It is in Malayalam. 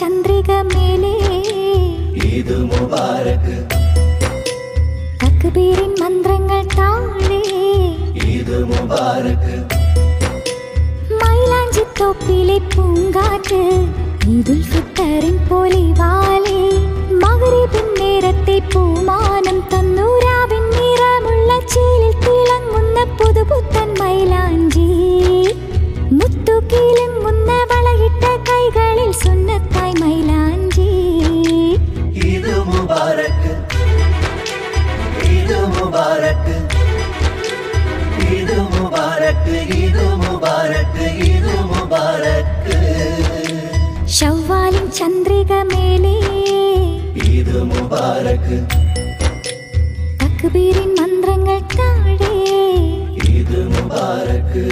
ചന്ദ്രിക മേലേ ഈദ് മുബാരക്. തക്ബീറിൻ മന്ത്രങ്ങൾ താഴെ ഈദ് മുബാരക്. മൈലാഞ്ചിത്തോപ്പിലെ പൂങ്കാറ്റ് ഈദുൽ ഫിത്തറിൻ പൊലിവാലേ. മഗ്‌രിബിൻ നേരത്തെ പൂമാനം തന്നു രാവിൻ നിറമുള്ള ചേലിൽ തിളങ്ങുന്ന പുതുപുത്തൻ മൈലാഞ്ചി. മുത്തുകിലുങ്ങുന്ന വളയിട്ട കൈകളിൽ സുന്നത്തായി മൈലാഞ്ചി. ഈദ് മുബാരക്. ഈദ് മുബാരക്. ഈദ് മുബാരക്. ഈദ് മുബാരക്. ഈദ് മുബാരക്. ശവ്വാലിൻ ചന്ദ്രിക മേലേ ഈദ് മുബാരക്. തക്ബീറിൻ മന്ത്രങ്ങൾ താഴെ ഈദ് മുബാരക്.